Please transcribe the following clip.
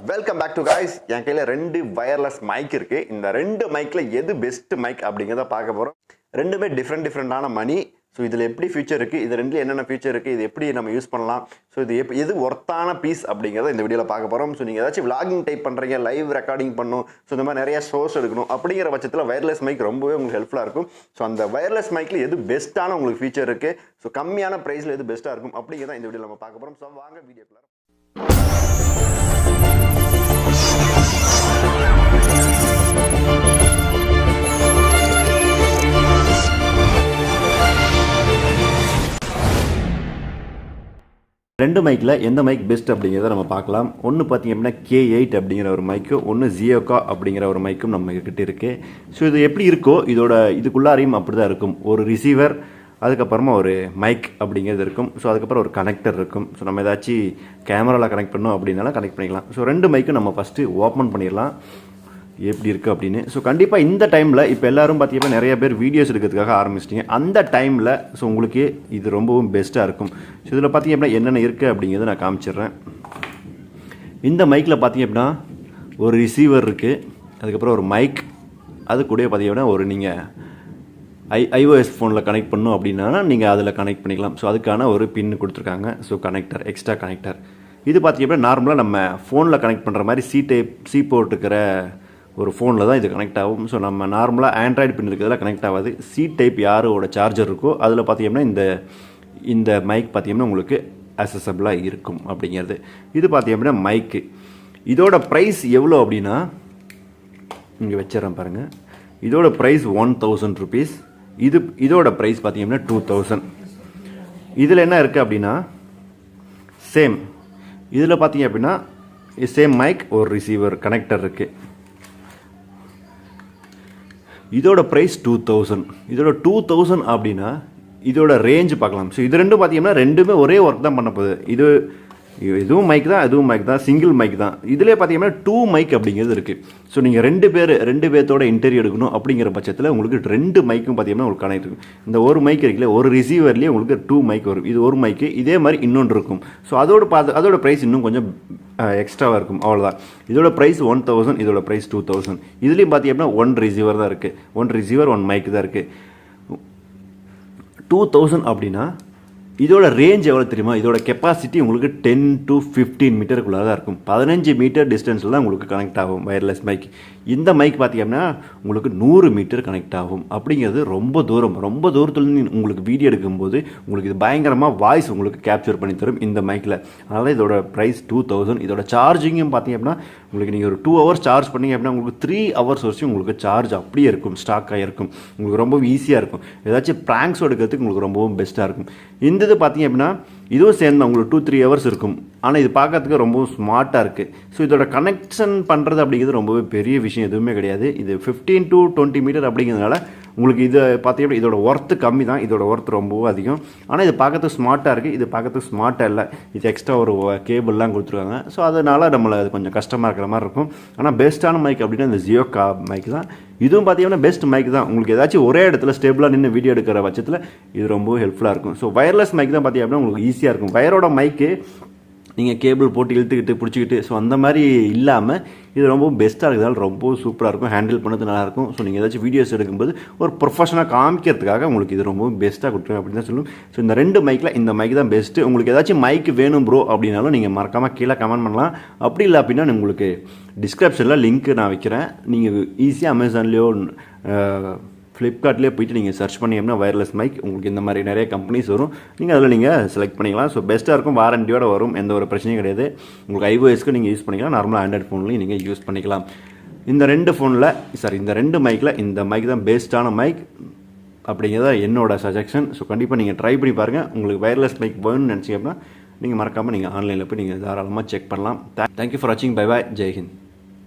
Welcome back to guys. என் கையில் 2 wireless mic இருக்குது. இந்த 2 மைக்கில் எது பெஸ்ட் மைக் அப்படிங்கிறத பார்க்க போகிறோம். ரெண்டுமே டிஃப்ரெண்டான மணி. ஸோ இதில் எப்படி ஃபியூச்சர் இருக்குது, இது ரெண்டில் என்னென்ன ஃபியூச்சர் இருக்குது, இது எப்படி நம்ம யூஸ் பண்ணலாம், ஸோ இது எது ஒர்த்தான பீஸ் அப்படிங்கிறத இந்த வீடியோவில் பார்க்க போகிறோம். ஸோ நீங்கள் ஏதாச்சும் விளாகிங் டைப் பண்ணுறீங்க, லைவ் ரெக்கார்டிங் பண்ணணும், ஸோ இந்த மாதிரி நிறைய சோர்ஸ் எடுக்கணும் அப்படிங்கிற பட்சத்தில் வயர்லெஸ் மைக் ரொம்பவே உங்களுக்கு ஹெல்ப்ஃபுல்லாக இருக்கும். ஸோ அந்த வயர்லெஸ் மைக்கில் எது பெஸ்ட்டான உங்களுக்கு ஃபீச்சர் இருக்குது, ஸோ கம்மியான ப்ரைஸில் எது பெஸ்ட்டாக இருக்கும் அப்படிங்கிறத இந்த வீடியோவில் நம்ம பார்க்க போகிறோம். ஸோ வாங்க வீடியோக்குள்ள. ரெண்டு மைக்கில் எந்த மைக் பெஸ்ட் அப்படிங்கிறத நம்ம பார்க்கலாம். ஒன்று பார்த்திங்க அப்படின்னா K8 அப்படிங்கிற ஒரு மைக்கும், ஒன்று Xiaokoa அப்படிங்கிற ஒரு மைக்கும் நம்ம கிட்ட இருக்குது. ஸோ இது எப்படி இருக்கோ இதுக்குள்ளாரையும் அப்படி தான் இருக்கும். ஒரு ரிசீவர், அதுக்கப்புறமா ஒரு மைக் அப்படிங்கிறது இருக்கும். ஸோ அதுக்கப்புறம் ஒரு கனெக்டர் இருக்கும். ஸோ நம்ம ஏதாச்சும் கேமராவில் கனெக்ட் பண்ணோம் அப்படின்னாலும் கனெக்ட் பண்ணிக்கலாம். ஸோ ரெண்டு மைக்கும் நம்ம ஃபஸ்ட்டு ஓப்பன் பண்ணிடலாம் எப்படி இருக்குது அப்படின்னு. ஸோ கண்டிப்பாக இந்த டைமில் இப்போ எல்லோரும் பார்த்தீங்கன்னா நிறைய பேர் வீடியோஸ் எடுக்கிறதுக்காக ஆரம்பிச்சிட்டிங்க. அந்த டைமில் ஸோ உங்களுக்கு இது ரொம்பவும் பெஸ்ட்டாக இருக்கும். ஸோ இதில் பார்த்தீங்க அப்படின்னா என்னென்ன இருக்குது அப்படிங்கிறத நான் காமிச்சிடுறேன். இந்த மைக்கில் பார்த்தீங்க அப்படின்னா ஒரு ரிசீவர் இருக்குது, அதுக்கப்புறம் ஒரு மைக், அது கூட பார்த்தீங்கன்னா ஒரு நீங்கள் iOS ஃபோனில் கனெக்ட் பண்ணணும் அப்படின்னா நீங்கள் அதில் கனெக்ட் பண்ணிக்கலாம். ஸோ அதுக்கான ஒரு பின்னு கொடுத்துருக்காங்க. So connector, extra connector. இது பார்த்தீங்க அப்படின்னா நார்மலாக நம்ம ஃபோனில் கனெக்ட் பண்ணுற மாதிரி சி போர்ட் இருக்கிற ஒரு ஃபோனில் தான் இது கனெக்ட் ஆகும். ஸோ நம்ம நார்மலாக ஆண்ட்ராய்டு பின் இருக்கிறதுல கனெக்ட் ஆகாது. சி டைப் யாரோட சார்ஜர் இருக்கோ அதில் பார்த்தீங்கன்னா இந்த மைக் பார்த்தீங்கன்னா உங்களுக்கு அக்சசபிளாக இருக்கும் அப்படிங்கிறது. இது பார்த்தீங்க அப்படின்னா மைக்கு. இதோட ப்ரைஸ் எவ்வளோ அப்படின்னா இங்கே வச்சிடறேன் பாருங்கள். இதோட ப்ரைஸ் 1000 rupees. இதோட ப்ரைஸ் பார்த்தீங்கன்னா 2000. இதில் என்ன இருக்குது அப்படின்னா சேம். இதில் பார்த்தீங்க அப்படின்னா சேம் மைக், ஒரு ரிசீவர், கனெக்டர் இருக்குது. இதோட ப்ரைஸ் 2000. இதோட 2000 அப்படின்னா இதோட ரேஞ்சு பார்க்கலாம். ஸோ இது ரெண்டும் பார்த்தீங்கன்னா ரெண்டுமே ஒரே ஒர்க் தான் பண்ண போகுது. இதுவும் மைக் தான், அதுவும் மைக் தான், சிங்கிள் மைக் தான். இதிலே பார்த்தீங்கன்னா 2 மைக் அப்படிங்கிறது இருக்குது. ஸோ நீங்கள் ரெண்டு பேர்த்தோட இன்டர்வியூ எடுக்கணும் அப்படிங்கிற பட்சத்தில் உங்களுக்கு 2 மைக்கும் பார்த்தீங்கன்னா உங்களுக்கு கனெக்ட் இருக்கும். இந்த ஒரு மைக் இருக்குல்ல, ஒரு ரிசீவர்லேயே உங்களுக்கு 2 மைக் வரும். இது ஒரு மைக்கு, இதே மாதிரி இன்னொன்று இருக்கும். ஸோ அதோட ப்ரைஸ் இன்னும் கொஞ்சம் எக்ஸ்ட்ராவாக இருக்கும், அவ்வளோதான். இதோட ப்ரைஸ் 1000, இதோட ப்ரைஸ் 2000. இதுலேயும் பார்த்தீங்கன்னா 1 ரிசீவர் தான் இருக்குது, 1 ரிசீவர் 1 மைக் தான் இருக்குது. 2000 அப்படின்னா இதோட ரேஞ்ச் எவ்வளோ தெரியுமா? இதோட கெப்பாசிட்டி உங்களுக்கு 10 to 15 மீட்டருக்குள்ளே தான் இருக்கும். 15 மீட்டர் டிஸ்டன்ஸில் தான் உங்களுக்கு கனெக்ட் ஆகும் வயர்லெஸ் மைக். இந்த மைக் பார்த்தீங்கன்னா உங்களுக்கு 100 மீட்டர் கனெக்ட் ஆகும். அப்படிங்கிறது ரொம்ப தூரத்துலேருந்து உங்களுக்கு வீடியோ எடுக்கும்போது உங்களுக்கு இது பயங்கரமாக வாய்ஸ் உங்களுக்கு கேப்சர் பண்ணி தரும் இந்த மைக்கில். அதனால் இதோட ப்ரைஸ் 2000. இதோட சார்ஜிங்கும் பார்த்தீங்க அப்படின்னா உங்களுக்கு நீங்கள் ஒரு 2 hours சார்ஜ் பண்ணிங்க அப்படின்னா உங்களுக்கு 3 hours வரைக்கும் உங்களுக்கு சார்ஜ் அப்படியே இருக்கும், ஸ்டாக் ஆகிருக்கும். உங்களுக்கு ரொம்ப ஈஸியாக இருக்கும். ஏதாச்சும் ப்ராங்க்ஸ் எடுக்கிறதுக்கு உங்களுக்கு ரொம்பவும் பெஸ்ட்டாக இருக்கும். இந்த இது பார்த்தீங்க அப்படின்னா இதுவும் சேர்ந்து உங்களுக்கு 2-3 hours இருக்கும். ஆனால் இது பார்க்கறதுக்கு ரொம்பவும் ஸ்மார்ட்டாக இருக்குது. ஸோ இதோட கனெக்ஷன் பண்ணுறது அப்படிங்கிறது ரொம்பவே பெரிய விஷயம் எதுவுமே கிடையாது. இது 15 to 20 மீட்டர் அப்படிங்கிறதுனால உங்களுக்கு இது பார்த்தீங்கன்னா இதோட ஒர்த்து கம்மி தான், இதோட ஒர்த்து ரொம்பவும் அதிகம். ஆனால் இது பார்க்கறதுக்கு ஸ்மார்ட்டாக இருக்குது. இது பார்க்கறதுக்கு ஸ்மார்ட்டாக இல்லை, இது எக்ஸ்ட்ரா ஒரு கேபிள்லாம் கொடுத்துருக்காங்க. ஸோ அதனால் நம்மளை அது கொஞ்சம் கஷ்டமாக இருக்கிற மாதிரி இருக்கும். ஆனால் பெஸ்ட்டான மைக் அப்படின்னா இந்த Xiaokoa மைக் தான். இதுவும் பார்த்தீங்கன்னா பெஸ்ட் மைக் தான். உங்களுக்கு ஏதாச்சும் ஒரே இடத்துல ஸ்டேபிளாக நின்று வீடியோ எடுக்கிற பட்சத்தில் இது ரொம்பவும் ஹெல்ப்ஃபுல்லாக இருக்கும். ஸோ வயர்லெஸ் மைக் தான் பார்த்தீங்க அப்படின்னா உங்களுக்கு ஈஸியாக இருக்கும். வயரோட மைக்கு நீங்கள் கேபிள் போட்டு இழுத்துக்கிட்டு பிடிச்சிக்கிட்டு ஸோ அந்த மாதிரி இல்லாமல் இது ரொம்பவும் பெஸ்ட்டாக இருக்கிறதால ரொம்ப சூப்பராக இருக்கும். ஹேண்டில் பண்ணது நல்லாயிருக்கும். ஸோ நீங்கள் ஏதாச்சும் வீடியோஸ் எடுக்கும்போது ஒரு ப்ரொஃபஷனாக காமிக்கிறதுக்காக உங்களுக்கு இது ரொம்பவும் பெஸ்ட்டாக கொடுத்துருங்க அப்படின்னு தான் சொல்லுவோம். ஸோ இந்த 2 மைக்கில் இந்த மைக் தான் பெஸ்ட்டு. உங்களுக்கு ஏதாச்சும் மைக் வேணும் ப்ரோ அப்படின்னாலும் நீங்கள் மறக்காமல் கீழே கமெண்ட் பண்ணலாம். அப்படி இல்லை அப்படின்னா உங்களுக்கு டிஸ்கிரிப்ஷனில் லிங்க் நான் வைக்கிறேன். நீங்கள் ஈஸியாக அமேசான்லேயோ ஃப்ளிப்கார்ட்லேயே போய்ட்டு நீங்கள் சர்ச் பண்ணிங்கன்னா வயர்லெஸ் மைக் உங்களுக்கு இந்த மாதிரி நிறைய கம்பெனிஸ் வரும். நீங்கள் அதில் நீங்கள் செலக்ட் பண்ணிக்கலாம். ஸோ பெஸ்ட்டாக இருக்கும், வாரண்டியோடு வரும், எந்த ஒரு பிரச்சனையும் கிடையாது. உங்களுக்கு iOSக்கு நீங்கள் யூஸ் பண்ணிக்கலாம், நார்மலாக ஆண்ட்ராய்ட் ஃபோன்லையும் நீங்கள் யூஸ் பண்ணிக்கலாம். இந்த 2 மைக்கில் இந்த மைக் தான் பெஸ்ட்டான மைக் அப்படிங்கிறத என்னோட சஜஷன். ஸோ கண்டிப்பாக நீங்கள் ட்ரை பண்ணி பாருங்கள். உங்களுக்கு வயர்லெஸ் மைக் வேணும்னு நினச்சிங்க அப்படின்னா நீங்கள் மறக்காமல் நீங்கள் ஆன்லைனில் போய் நீங்கள் தாராளமாக செக் பண்ணலாம். தேங்க்யூ ஃபார் வாட்சிங். Bye bye, Jai Hind.